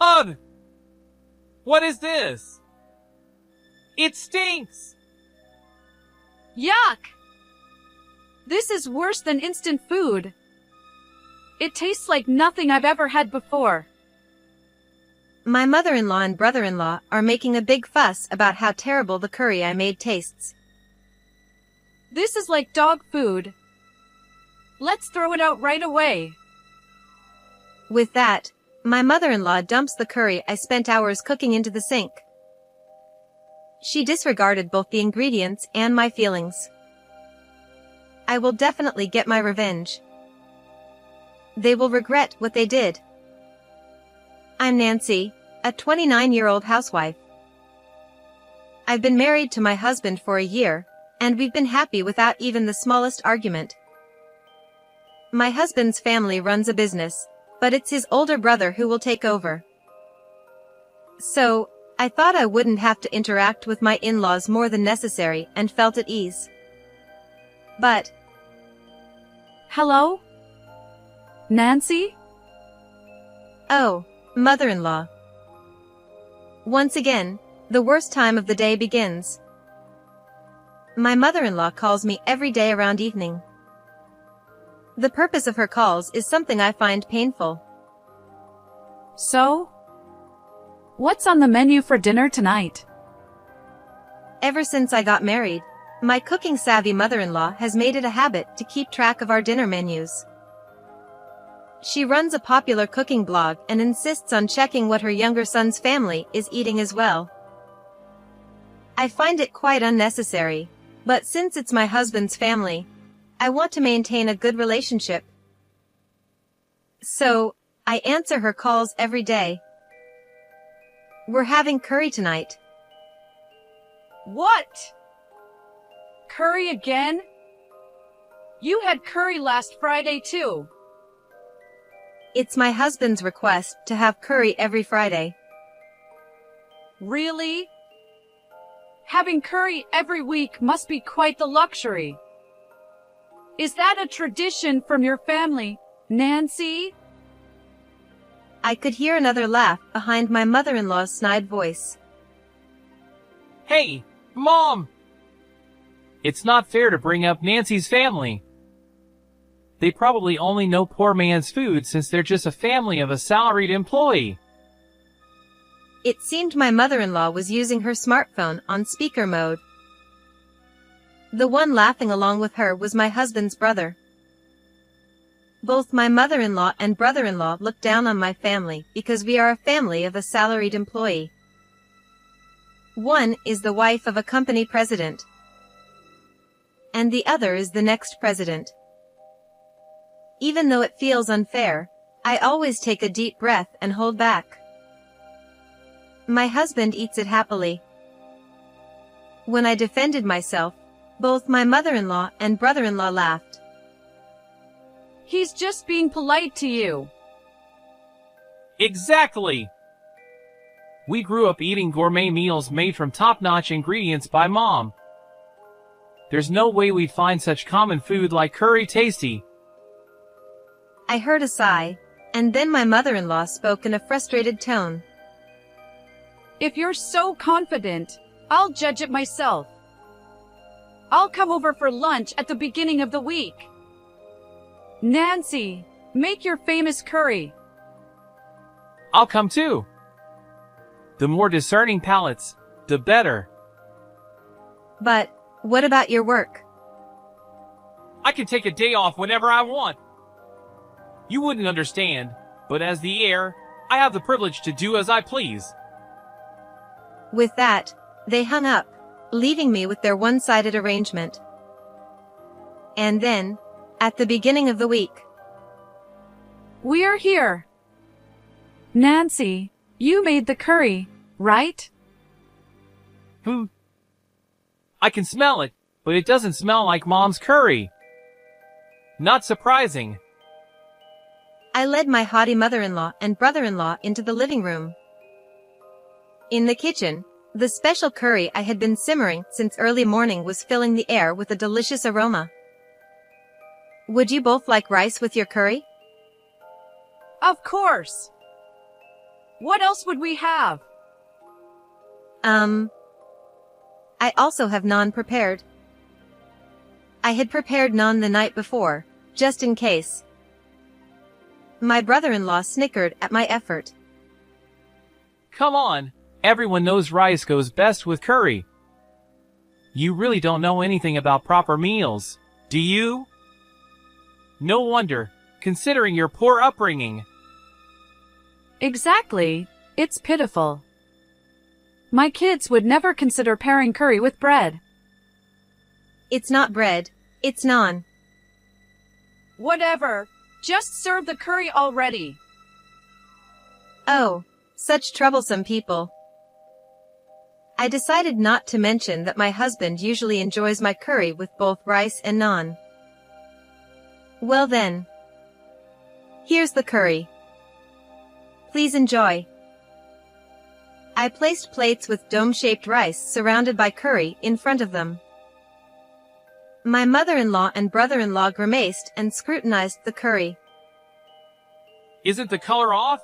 Ugh! What is this? It stinks! Yuck! This is worse than instant food. It tastes like nothing I've ever had before. My mother-in-law and brother-in-law are making a big fuss about how terrible the curry I made tastes. This is like dog food. Let's throw it out right away. With that, my mother-in-law dumps the curry I spent hours cooking into the sink. She disregarded both the ingredients and my feelings. I will definitely get my revenge. They will regret what they did. I'm Nancy, a 29-year-old housewife. I've been married to my husband for a year, and we've been happy without even the smallest argument. My husband's family runs a business, but it's his older brother who will take over. So, I thought I wouldn't have to interact with my in-laws more than necessary and felt at ease. But... Hello? Nancy? Oh, mother-in-law. Once again, the worst time of the day begins. My mother-in-law calls me every day around evening. The purpose of her calls is something I find painful. So? What's on the menu for dinner tonight? Ever since I got married, my cooking-savvy mother-in-law has made it a habit to keep track of our dinner menus. She runs a popular cooking blog and insists on checking what her younger son's family is eating as well. I find it quite unnecessary, but since it's my husband's family, I want to maintain a good relationship. So, I answer her calls every day. We're having curry tonight. What? Curry again? You had curry last Friday too. It's my husband's request to have curry every Friday. Really? Having curry every week must be quite the luxury. Is that a tradition from your family, Nancy? I could hear another laugh behind my mother-in-law's snide voice. Hey, Mom! It's not fair to bring up Nancy's family. They probably only know poor man's food since they're just a family of a salaried employee. It seemed my mother-in-law was using her smartphone on speaker mode. The one laughing along with her was my husband's brother. Both my mother-in-law and brother-in-law look down on my family because we are a family of a salaried employee. One is the wife of a company president, and the other is the next president. Even though it feels unfair, I always take a deep breath and hold back. My husband eats it happily. When I defended myself, both my mother-in-law and brother-in-law laughed. He's just being polite to you. Exactly! We grew up eating gourmet meals made from top-notch ingredients by Mom. There's no way we'd find such common food like curry tasty. I heard a sigh, and then my mother-in-law spoke in a frustrated tone. If you're so confident, I'll judge it myself. I'll come over for lunch at the beginning of the week. Nancy, make your famous curry. I'll come too. The more discerning palates, the better. But, what about your work? I can take a day off whenever I want. You wouldn't understand, but as the heir, I have the privilege to do as I please. With that, they hung up, leaving me with their one-sided arrangement. And then, at the beginning of the week, We're here. Nancy, you made the curry, right? I can smell it, but it doesn't smell like Mom's curry. Not surprising. I led my haughty mother-in-law and brother-in-law into the living room. In the kitchen, the special curry I had been simmering since early morning was filling the air with a delicious aroma. Would you both like rice with your curry? Of course. What else would we have? I also have naan prepared. I had prepared naan the night before, just in case. My brother-in-law snickered at my effort. Come on, everyone knows rice goes best with curry. You really don't know anything about proper meals, do you? No wonder, considering your poor upbringing. Exactly. It's pitiful. My kids would never consider pairing curry with bread. It's not bread, it's naan. Whatever. Just serve the curry already. Oh, such troublesome people. I decided not to mention that my husband usually enjoys my curry with both rice and naan. Well then. Here's the curry. Please enjoy. I placed plates with dome-shaped rice surrounded by curry in front of them. My mother-in-law and brother-in-law grimaced and scrutinized the curry. Isn't the color off?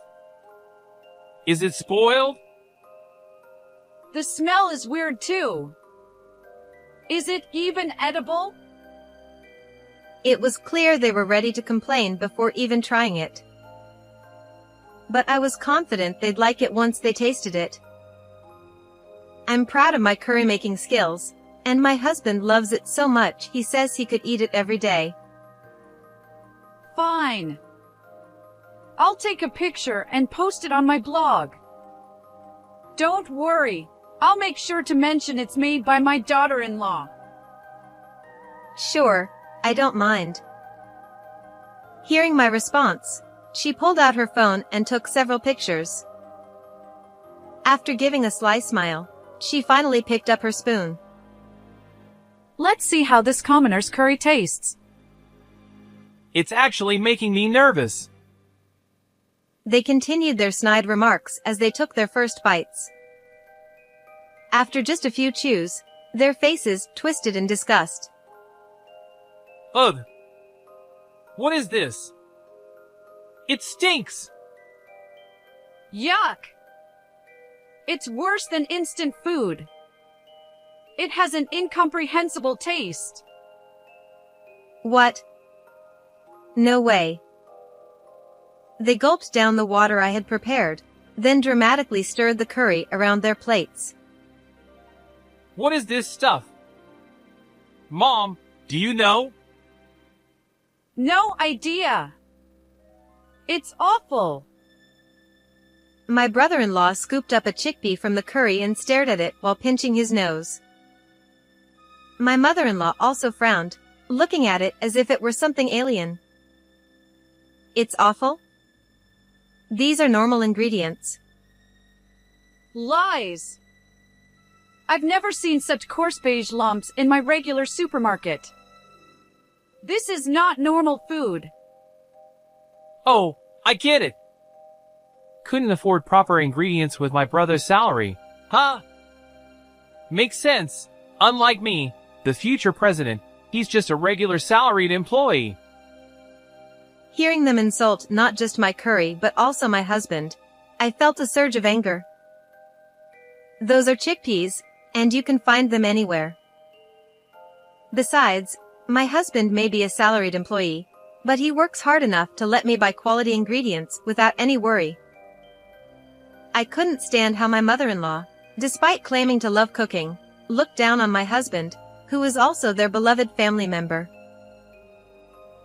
Is it spoiled? The smell is weird too. Is it even edible? It was clear they were ready to complain before even trying it. But I was confident they'd like it once they tasted it. I'm proud of my curry-making skills, and my husband loves it so much he says he could eat it every day. Fine. I'll take a picture and post it on my blog. Don't worry, I'll make sure to mention it's made by my daughter-in-law. Sure, I don't mind. Hearing my response, she pulled out her phone and took several pictures. After giving a sly smile, she finally picked up her spoon. Let's see how this commoner's curry tastes. It's actually making me nervous. They continued their snide remarks as they took their first bites. After just a few chews, their faces twisted in disgust. Ugh! What is this? It stinks! Yuck! It's worse than instant food. It has an incomprehensible taste. What? No way. They gulped down the water I had prepared, then dramatically stirred the curry around their plates. What is this stuff? Mom, do you know? No idea. It's awful. My brother-in-law scooped up a chickpea from the curry and stared at it while pinching his nose. My mother-in-law also frowned, looking at it as if it were something alien. It's awful? These are normal ingredients. Lies. I've never seen such coarse beige lumps in my regular supermarket. This is not normal food. Oh, I get it. Couldn't afford proper ingredients with my brother's salary, huh? Makes sense. Unlike me, the future president, he's just a regular salaried employee. Hearing them insult not just my curry but also my husband, I felt a surge of anger. Those are chickpeas, and you can find them anywhere. Besides, my husband may be a salaried employee, but he works hard enough to let me buy quality ingredients without any worry. I couldn't stand how my mother-in-law, despite claiming to love cooking, looked down on my husband, who was also their beloved family member.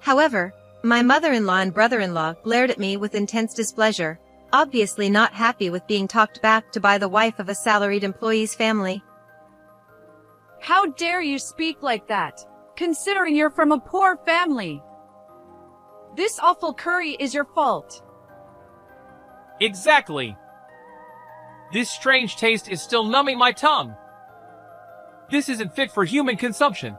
However, my mother-in-law and brother-in-law glared at me with intense displeasure, obviously not happy with being talked back to by the wife of a salaried employee's family. How dare you speak like that, considering you're from a poor family? This awful curry is your fault. Exactly. This strange taste is still numbing my tongue. This isn't fit for human consumption.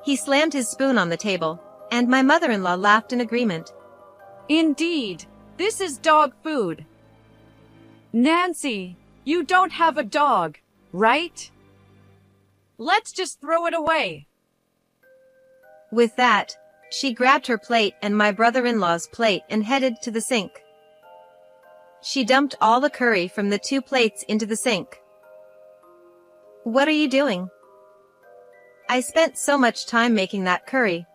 He slammed his spoon on the table, and my mother-in-law laughed in agreement. Indeed, this is dog food. Nancy, you don't have a dog, right? Let's just throw it away. With that, she grabbed her plate and my brother-in-law's plate and headed to the sink. She dumped all the curry from the 2 plates into the sink. "What are you doing? I spent so much time making that curry."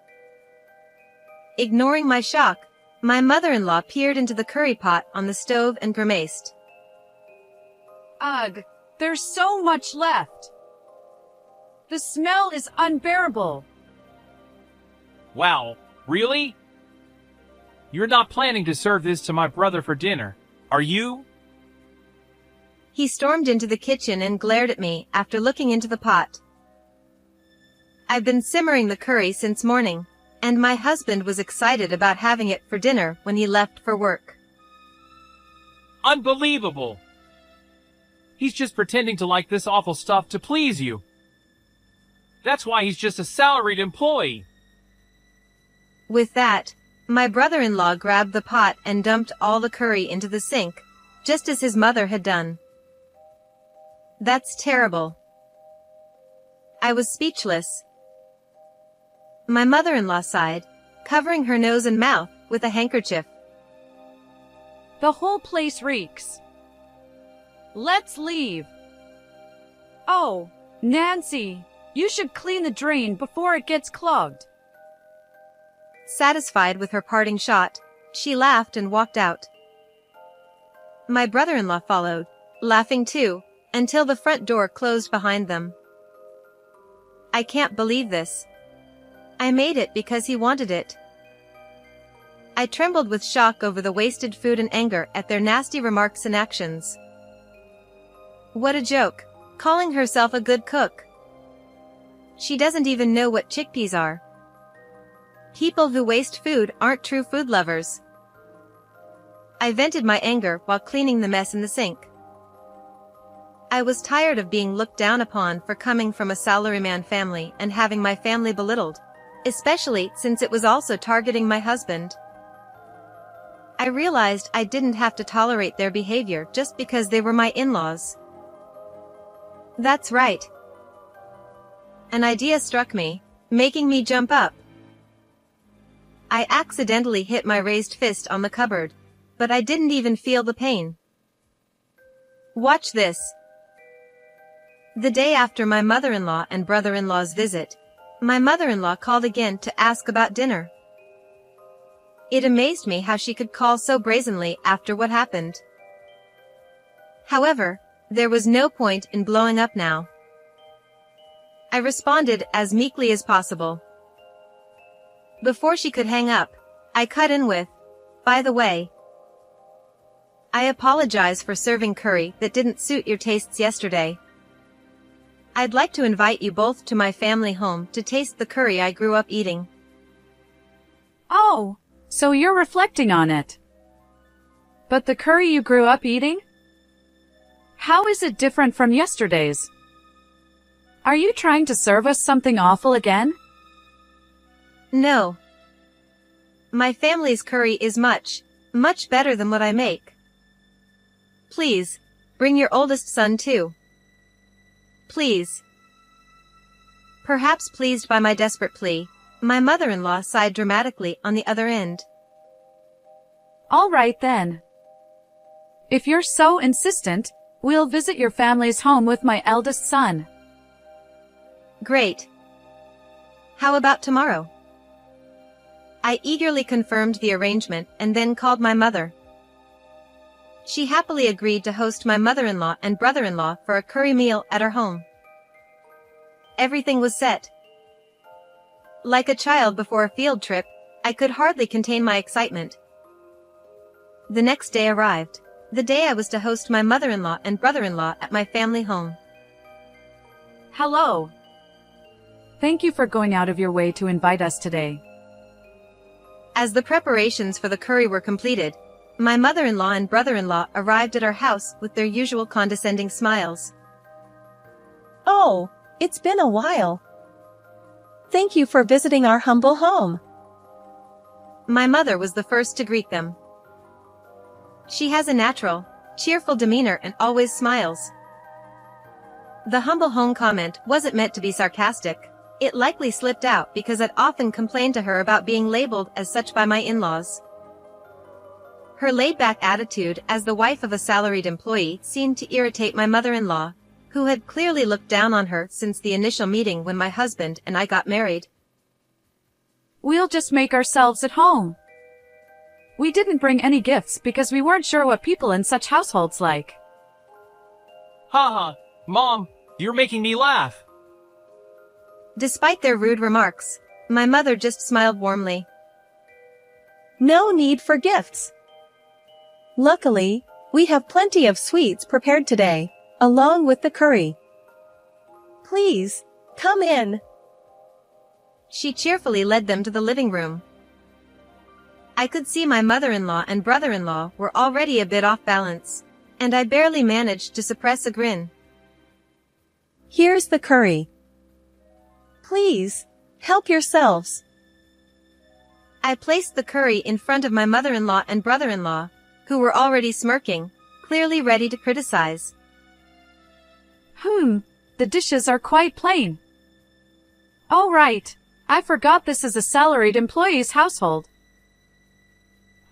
Ignoring my shock, my mother-in-law peered into the curry pot on the stove and grimaced. Ugh, there's so much left. The smell is unbearable. Wow, really? You're not planning to serve this to my brother for dinner, are you? He stormed into the kitchen and glared at me after looking into the pot. I've been simmering the curry since morning, and my husband was excited about having it for dinner when he left for work. Unbelievable! He's just pretending to like this awful stuff to please you. That's why he's just a salaried employee. With that, my brother-in-law grabbed the pot and dumped all the curry into the sink, just as his mother had done. That's terrible. I was speechless. My mother-in-law sighed, covering her nose and mouth with a handkerchief. The whole place reeks. Let's leave. Oh, Nancy, you should clean the drain before it gets clogged. Satisfied with her parting shot, she laughed and walked out. My brother-in-law followed, laughing too, until the front door closed behind them. I can't believe this. I made it because he wanted it. I trembled with shock over the wasted food and anger at their nasty remarks and actions. What a joke, calling herself a good cook. She doesn't even know what chickpeas are. People who waste food aren't true food lovers. I vented my anger while cleaning the mess in the sink. I was tired of being looked down upon for coming from a salaryman family and having my family belittled, especially since it was also targeting my husband. I realized I didn't have to tolerate their behavior just because they were my in-laws. That's right. An idea struck me, making me jump up. I accidentally hit my raised fist on the cupboard, but I didn't even feel the pain. Watch this. The day after my mother-in-law and brother-in-law's visit, my mother-in-law called again to ask about dinner. It amazed me how she could call so brazenly after what happened. However, there was no point in blowing up now. I responded as meekly as possible. Before she could hang up, I cut in with, "By the way, I apologize for serving curry that didn't suit your tastes yesterday. I'd like to invite you both to my family home to taste the curry I grew up eating." Oh, so you're reflecting on it. But the curry you grew up eating? How is it different from yesterday's? Are you trying to serve us something awful again? No. My family's curry is much, much better than what I make. Please, bring your oldest son too. Please. Perhaps pleased by my desperate plea, my mother-in-law sighed dramatically on the other end. All right then. If you're so insistent, we'll visit your family's home with my eldest son. Great. How about tomorrow? I eagerly confirmed the arrangement and then called my mother. She happily agreed to host my mother-in-law and brother-in-law for a curry meal at her home. Everything was set. Like a child before a field trip, I could hardly contain my excitement. The next day arrived, the day I was to host my mother-in-law and brother-in-law at my family home. Hello. Thank you for going out of your way to invite us today. As the preparations for the curry were completed, my mother-in-law and brother-in-law arrived at our house with their usual condescending smiles. "Oh, it's been a while. Thank you for visiting our humble home." My mother was the first to greet them. She has a natural, cheerful demeanor and always smiles. The humble home comment wasn't meant to be sarcastic. It likely slipped out because I'd often complained to her about being labeled as such by my in-laws. Her laid-back attitude as the wife of a salaried employee seemed to irritate my mother-in-law, who had clearly looked down on her since the initial meeting when my husband and I got married. We'll just make ourselves at home. We didn't bring any gifts because we weren't sure what people in such households like. Haha, Mom, you're making me laugh. Despite their rude remarks, my mother just smiled warmly. No need for gifts. Luckily, we have plenty of sweets prepared today, along with the curry. Please, come in. She cheerfully led them to the living room. I could see my mother-in-law and brother-in-law were already a bit off balance, and I barely managed to suppress a grin. Here's the curry. Please, help yourselves. I placed the curry in front of my mother-in-law and brother-in-law, who were already smirking, clearly ready to criticize. The dishes are quite plain. Oh right, I forgot this is a salaried employee's household.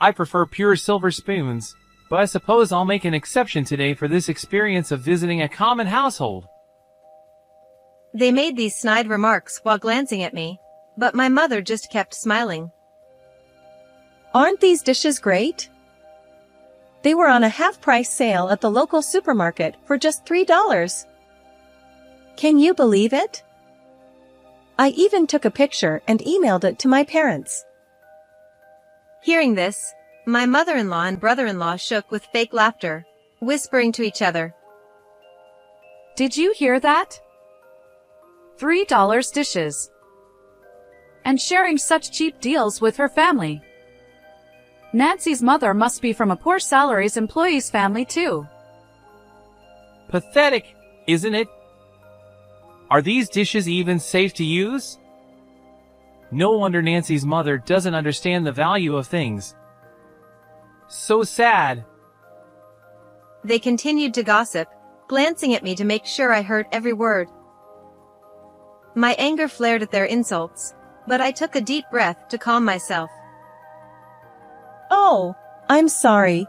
I prefer pure silver spoons, but I suppose I'll make an exception today for this experience of visiting a common household. They made these snide remarks while glancing at me, but my mother just kept smiling. Aren't these dishes great? They were on a half-price sale at the local supermarket for just $3. Can you believe it? I even took a picture and emailed it to my parents. Hearing this, my mother-in-law and brother-in-law shook with fake laughter, whispering to each other. Did you hear that? $3 dishes. And sharing such cheap deals with her family. Nancy's mother must be from a poor salaries employee's family too. Pathetic, isn't it? Are these dishes even safe to use? No wonder Nancy's mother doesn't understand the value of things. So sad. They continued to gossip, glancing at me to make sure I heard every word. My anger flared at their insults, but I took a deep breath to calm myself. Oh, I'm sorry.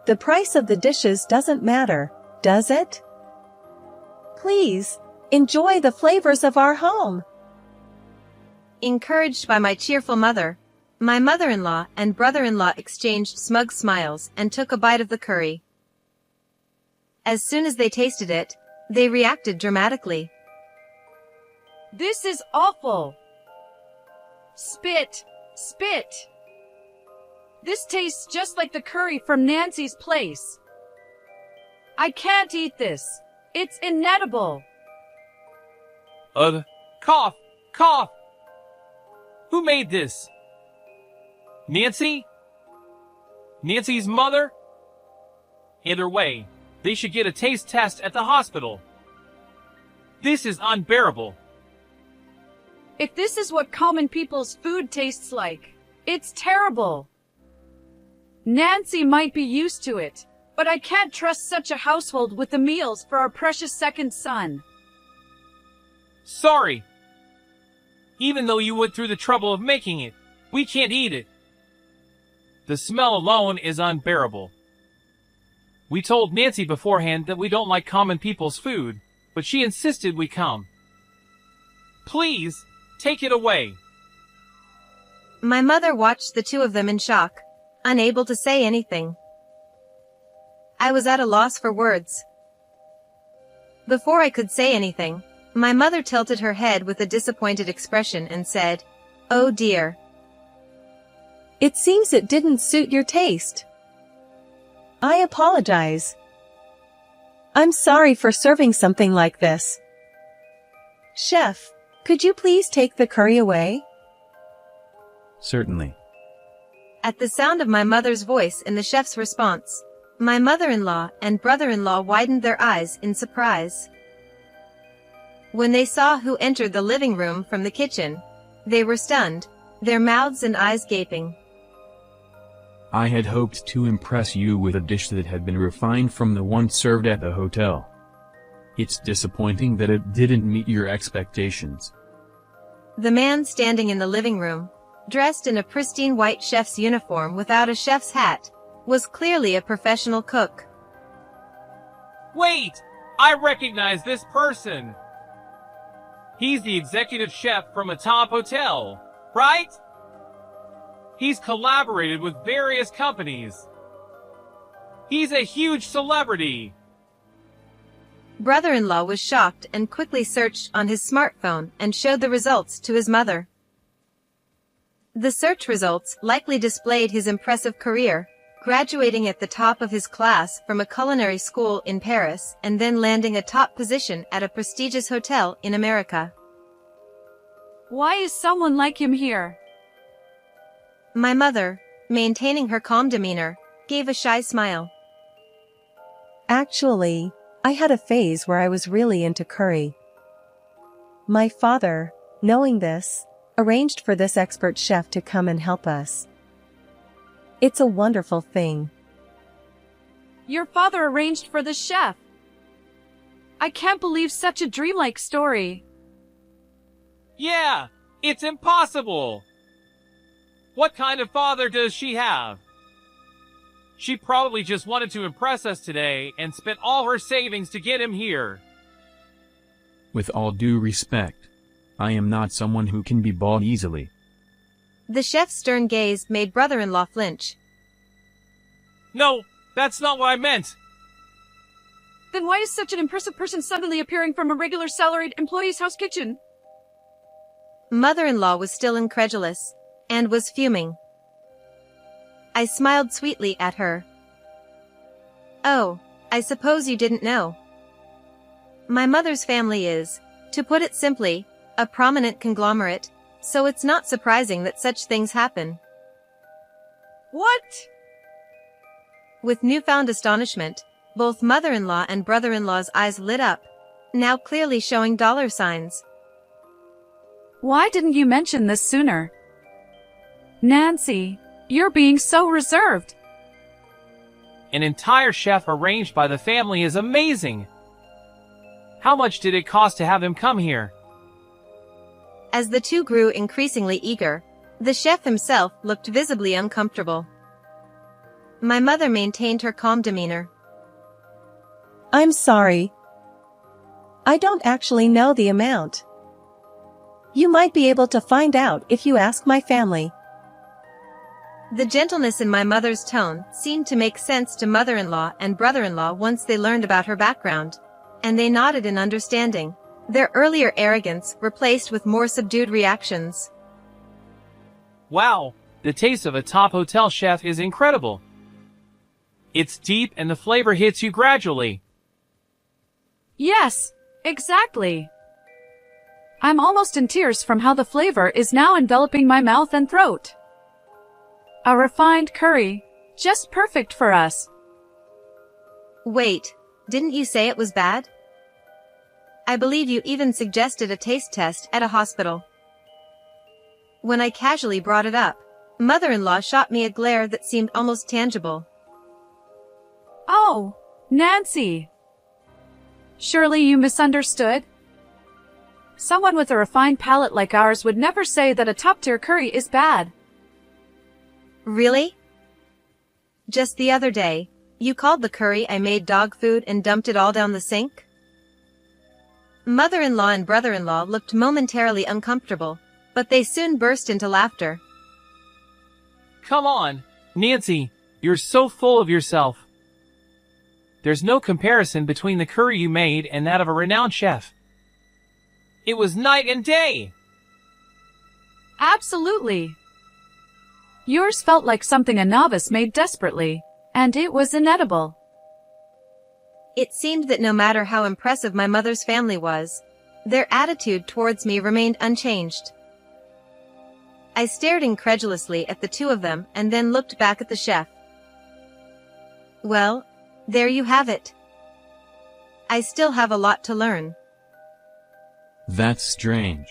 The price of the dishes doesn't matter, does it? Please, enjoy the flavors of our home. Encouraged by my cheerful mother, my mother-in-law and brother-in-law exchanged smug smiles and took a bite of the curry. As soon as they tasted it, they reacted dramatically. This is awful. Spit, spit. This tastes just like the curry from Nancy's place. I can't eat this. It's inedible. Cough, cough. Who made this? Nancy? Nancy's mother? Either way, they should get a taste test at the hospital. This is unbearable. If this is what common people's food tastes like, it's terrible. Nancy might be used to it, but I can't trust such a household with the meals for our precious second son. Sorry. Even though you went through the trouble of making it, we can't eat it. The smell alone is unbearable. We told Nancy beforehand that we don't like common people's food, but she insisted we come. Please, take it away. My mother watched the two of them in shock, unable to say anything. I was at a loss for words. Before I could say anything, my mother tilted her head with a disappointed expression and said, "Oh dear. It seems it didn't suit your taste. I apologize. I'm sorry for serving something like this. Chef, could you please take the curry away?" Certainly. At the sound of my mother's voice and the chef's response, my mother-in-law and brother-in-law widened their eyes in surprise. When they saw who entered the living room from the kitchen, they were stunned, their mouths and eyes gaping. I had hoped to impress you with a dish that had been refined from the one served at the hotel. It's disappointing that it didn't meet your expectations. The man standing in the living room, dressed in a pristine white chef's uniform without a chef's hat, was clearly a professional cook. Wait! I recognize this person! He's the executive chef from a top hotel, right? He's collaborated with various companies. He's a huge celebrity. Brother-in-law was shocked and quickly searched on his smartphone and showed the results to his mother. The search results likely displayed his impressive career, graduating at the top of his class from a culinary school in Paris and then landing a top position at a prestigious hotel in America. Why is someone like him here? My mother, maintaining her calm demeanor, gave a shy smile. Actually, I had a phase where I was really into curry. My father, knowing this, arranged for this expert chef to come and help us. It's a wonderful thing. Your father arranged for the chef. I can't believe such a dreamlike story. Yeah, it's impossible! What kind of father does she have? She probably just wanted to impress us today and spent all her savings to get him here. With all due respect, I am not someone who can be bought easily. The chef's stern gaze made brother-in-law flinch. No, that's not what I meant! Then why is such an impressive person suddenly appearing from a regular salaried employee's house kitchen? Mother-in-law was still incredulous, and was fuming. I smiled sweetly at her. Oh, I suppose you didn't know. My mother's family is, to put it simply, a prominent conglomerate, so it's not surprising that such things happen. What? With newfound astonishment, both mother-in-law and brother-in-law's eyes lit up, now clearly showing dollar signs. Why didn't you mention this sooner? Nancy, you're being so reserved. An entire chef arranged by the family is amazing! How much did it cost to have him come here? As the two grew increasingly eager, the chef himself looked visibly uncomfortable. My mother maintained her calm demeanor. I'm sorry. I don't actually know the amount. You might be able to find out if you ask my family. The gentleness in my mother's tone seemed to make sense to mother-in-law and brother-in-law once they learned about her background, and they nodded in understanding, their earlier arrogance replaced with more subdued reactions. Wow, the taste of a top hotel chef is incredible. It's deep and the flavor hits you gradually. Yes, exactly. I'm almost in tears from how the flavor is now enveloping my mouth and throat. A refined curry, just perfect for us. Wait, didn't you say it was bad? I believe you even suggested a taste test at a hospital. When I casually brought it up, mother-in-law shot me a glare that seemed almost tangible. Oh, Nancy. Surely you misunderstood? Someone with a refined palate like ours would never say that a top-tier curry is bad. Really? Just the other day, you called the curry I made dog food and dumped it all down the sink? Mother-in-law and brother-in-law looked momentarily uncomfortable, but they soon burst into laughter. Come on, Nancy, you're so full of yourself. There's no comparison between the curry you made and that of a renowned chef. It was night and day! Absolutely. Yours felt like something a novice made desperately, and it was inedible. It seemed that no matter how impressive my mother's family was, their attitude towards me remained unchanged. I stared incredulously at the two of them and then looked back at the chef. Well, there you have it. I still have a lot to learn. That's strange.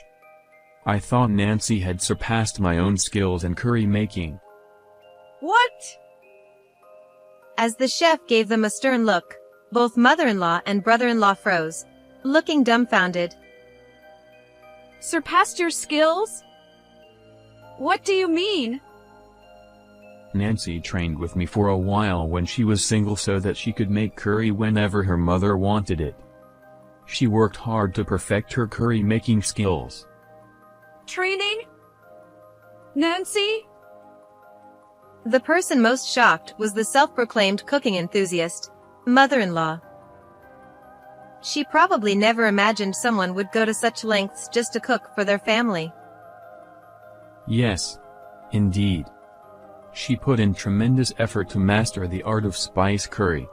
I thought Nancy had surpassed my own skills in curry making. What? As the chef gave them a stern look, both mother-in-law and brother-in-law froze, looking dumbfounded. Surpassed your skills? What do you mean? Nancy trained with me for a while when she was single so that she could make curry whenever her mother wanted it. She worked hard to perfect her curry-making skills. Training? Nancy? The person most shocked was the self-proclaimed cooking enthusiast, mother-in-law. She probably never imagined someone would go to such lengths just to cook for their family. Yes. Indeed. She put in tremendous effort to master the art of spice curry.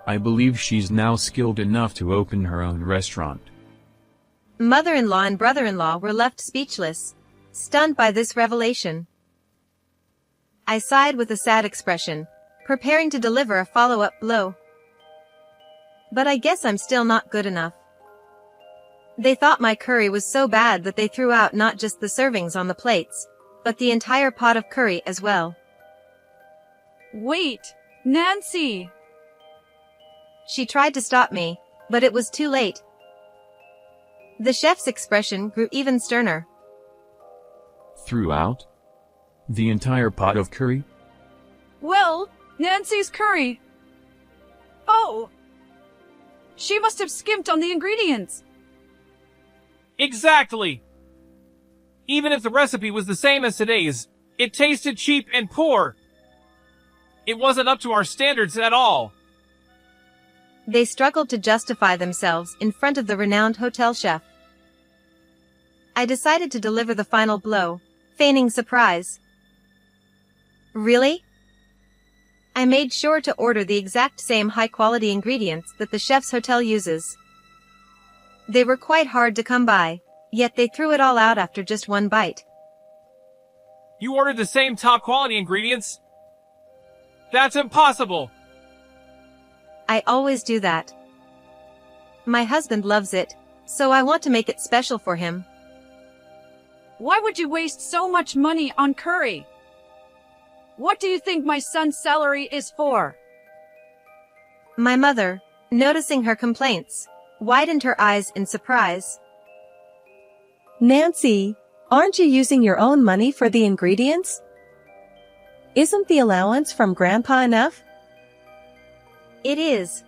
I believe she's now skilled enough to open her own restaurant. Mother-in-law and brother-in-law were left speechless, stunned by this revelation. I sighed with a sad expression, preparing to deliver a follow-up blow. But I guess I'm still not good enough. They thought my curry was so bad that they threw out not just the servings on the plates, but the entire pot of curry as well. Wait, Nancy! She tried to stop me, but it was too late. The chef's expression grew even sterner. Threw out? The entire pot of curry? Well, Nancy's curry. Oh! She must have skimped on the ingredients. Exactly! Even if the recipe was the same as today's, it tasted cheap and poor. It wasn't up to our standards at all. They struggled to justify themselves in front of the renowned hotel chef. I decided to deliver the final blow, feigning surprise. Really? I made sure to order the exact same high-quality ingredients that the chef's hotel uses. They were quite hard to come by, yet they threw it all out after just one bite. You ordered the same top-quality ingredients? That's impossible! I always do that. My husband loves it, so I want to make it special for him. Why would you waste so much money on curry? What do you think my son's salary is for? My mother, noticing her complaints, widened her eyes in surprise. Nancy, aren't you using your own money for the ingredients? Isn't the allowance from Grandpa enough? It is.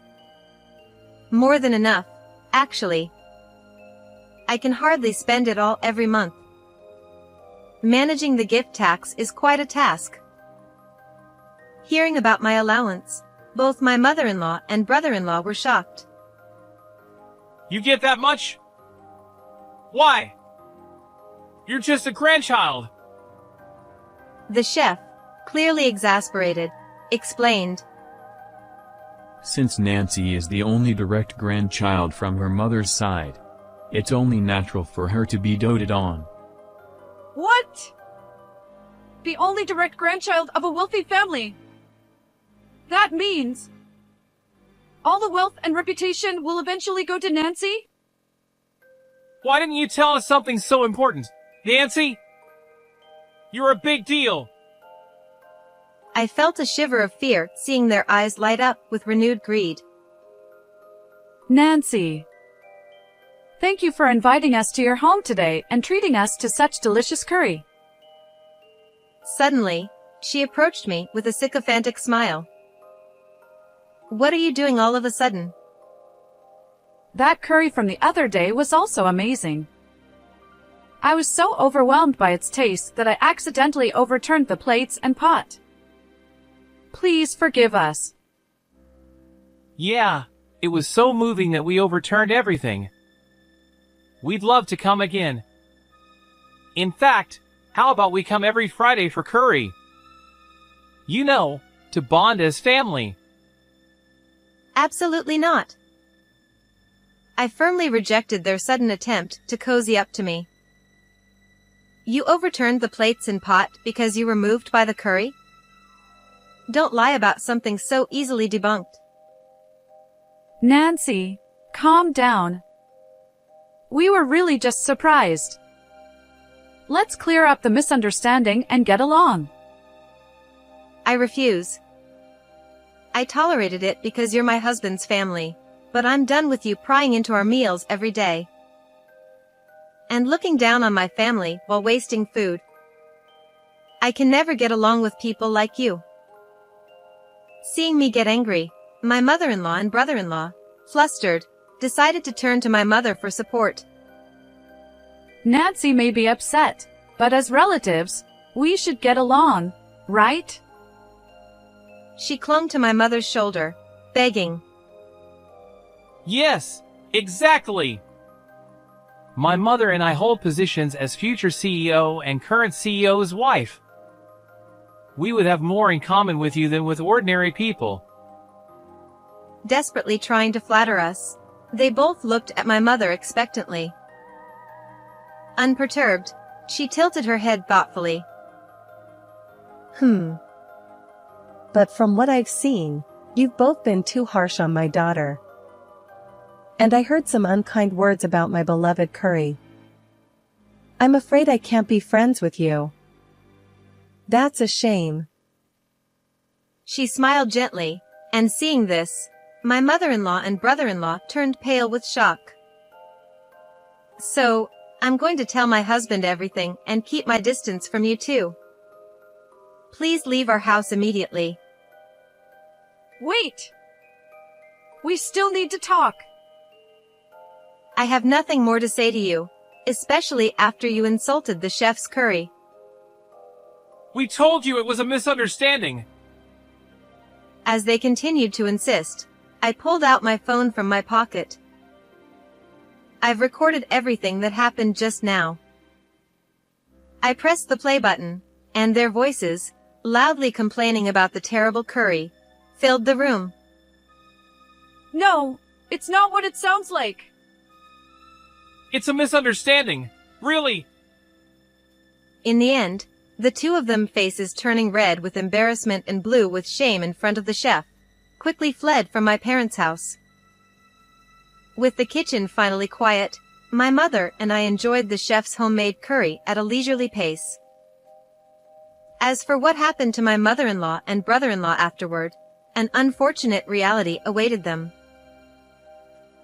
More than enough, actually. I can hardly spend it all every month. Managing the gift tax is quite a task. Hearing about my allowance, both my mother-in-law and brother-in-law were shocked. You get that much? Why? You're just a grandchild. The chef, clearly exasperated, explained. Since Nancy is the only direct grandchild from her mother's side, it's only natural for her to be doted on. What? The only direct grandchild of a wealthy family. That means all the wealth and reputation will eventually go to Nancy? Why didn't you tell us something so important? Nancy? You're a big deal. I felt a shiver of fear seeing their eyes light up with renewed greed. Nancy, thank you for inviting us to your home today and treating us to such delicious curry. Suddenly, she approached me with a sycophantic smile. What are you doing all of a sudden? That curry from the other day was also amazing. I was so overwhelmed by its taste that I accidentally overturned the plates and pot. Please forgive us. Yeah, it was so moving that we overturned everything. We'd love to come again. In fact, how about we come every Friday for curry? You know, to bond as family. Absolutely not. I firmly rejected their sudden attempt to cozy up to me. You overturned the plates and pot because you were moved by the curry? Don't lie about something so easily debunked. Nancy, calm down. We were really just surprised. Let's clear up the misunderstanding and get along. I refuse. I tolerated it because you're my husband's family, but I'm done with you prying into our meals every day. And looking down on my family while wasting food. I can never get along with people like you." Seeing me get angry, my mother-in-law and brother-in-law, flustered, decided to turn to my mother for support. Nancy may be upset, but as relatives, we should get along, right? She clung to my mother's shoulder, begging. Yes, exactly. My mother and I hold positions as future CEO and current CEO's wife. We would have more in common with you than with ordinary people. Desperately trying to flatter us, they both looked at my mother expectantly. Unperturbed, she tilted her head thoughtfully. But from what I've seen, you've both been too harsh on my daughter. And I heard some unkind words about my beloved Curry. I'm afraid I can't be friends with you. That's a shame." She smiled gently, and seeing this, my mother-in-law and brother-in-law turned pale with shock. "So, I'm going to tell my husband everything and keep my distance from you too. Please leave our house immediately." Wait! We still need to talk. "I have nothing more to say to you, especially after you insulted the chef's curry." We told you it was a misunderstanding. As they continued to insist, I pulled out my phone from my pocket. "I've recorded everything that happened just now." I pressed the play button, and their voices, loudly complaining about the terrible curry, filled the room. No, it's not what it sounds like. It's a misunderstanding. Really. In the end, the two of them, faces turning red with embarrassment and blue with shame in front of the chef, quickly fled from my parents' house. With the kitchen finally quiet, my mother and I enjoyed the chef's homemade curry at a leisurely pace. As for what happened to my mother-in-law and brother-in-law afterward, an unfortunate reality awaited them.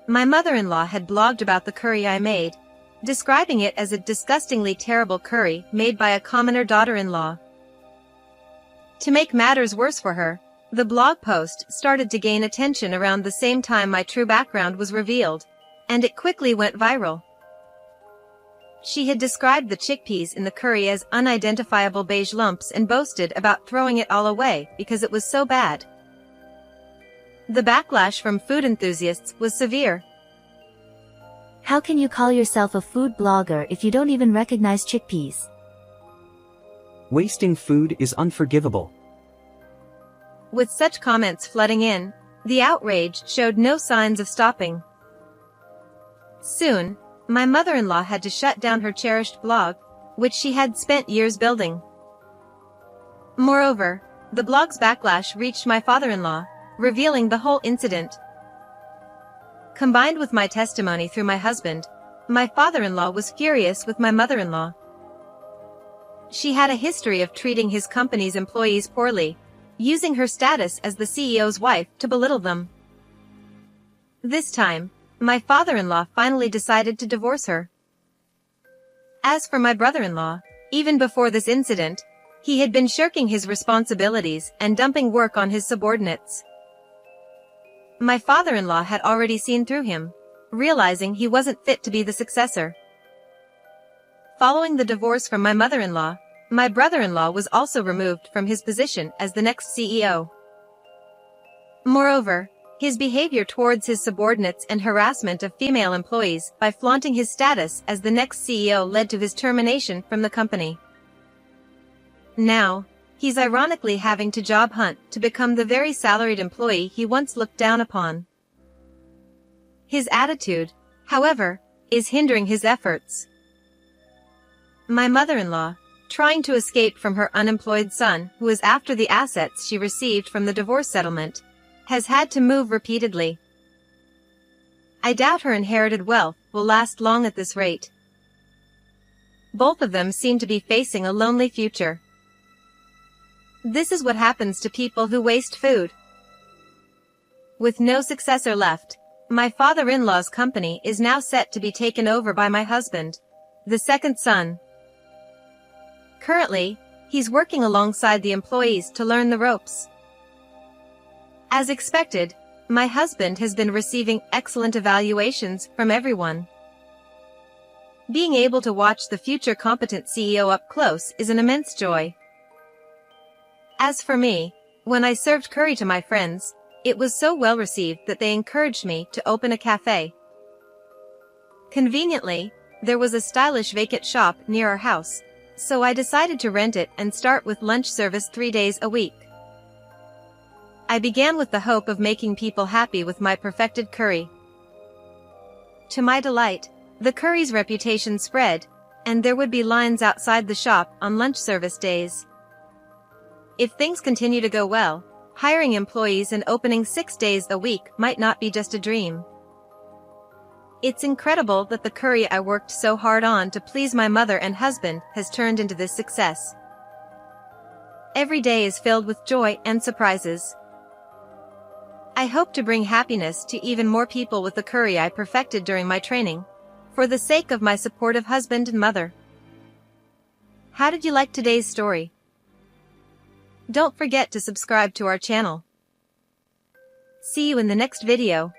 My mother-in-law had blogged about the curry I made, describing it as a disgustingly terrible curry made by a commoner daughter-in-law. To make matters worse for her, the blog post started to gain attention around the same time my true background was revealed, and it quickly went viral. She had described the chickpeas in the curry as unidentifiable beige lumps and boasted about throwing it all away because it was so bad. The backlash from food enthusiasts was severe. How can you call yourself a food blogger if you don't even recognize chickpeas? Wasting food is unforgivable. With such comments flooding in, the outrage showed no signs of stopping. Soon, my mother-in-law had to shut down her cherished blog, which she had spent years building. Moreover, the blog's backlash reached my father-in-law, revealing the whole incident. Combined with my testimony through my husband, my father-in-law was furious with my mother-in-law. She had a history of treating his company's employees poorly, using her status as the CEO's wife to belittle them. This time, my father-in-law finally decided to divorce her. As for my brother-in-law, even before this incident, he had been shirking his responsibilities and dumping work on his subordinates. My father-in-law had already seen through him, realizing he wasn't fit to be the successor. Following the divorce from my mother-in-law, my brother-in-law was also removed from his position as the next CEO. Moreover, his behavior towards his subordinates and harassment of female employees by flaunting his status as the next CEO led to his termination from the company. Now, he's ironically having to job hunt to become the very salaried employee he once looked down upon. His attitude, however, is hindering his efforts. My mother-in-law, trying to escape from her unemployed son who is after the assets she received from the divorce settlement, has had to move repeatedly. I doubt her inherited wealth will last long at this rate. Both of them seem to be facing a lonely future. This is what happens to people who waste food. With no successor left, my father-in-law's company is now set to be taken over by my husband, the second son. Currently, He's working alongside the employees to learn the ropes. As expected, my husband has been receiving excellent evaluations from everyone. Being able to watch the future competent CEO up close is an immense joy. As for me, when I served curry to my friends, it was so well received that they encouraged me to open a cafe. Conveniently, there was a stylish vacant shop near our house, so I decided to rent it and start with lunch service 3 days a week. I began with the hope of making people happy with my perfected curry. To my delight, the curry's reputation spread, and there would be lines outside the shop on lunch service days. If things continue to go well, hiring employees and opening 6 days a week might not be just a dream. It's incredible that the curry I worked so hard on to please my mother and husband has turned into this success. Every day is filled with joy and surprises. I hope to bring happiness to even more people with the curry I perfected during my training, for the sake of my supportive husband and mother. How did you like today's story? Don't forget to subscribe to our channel. See you in the next video.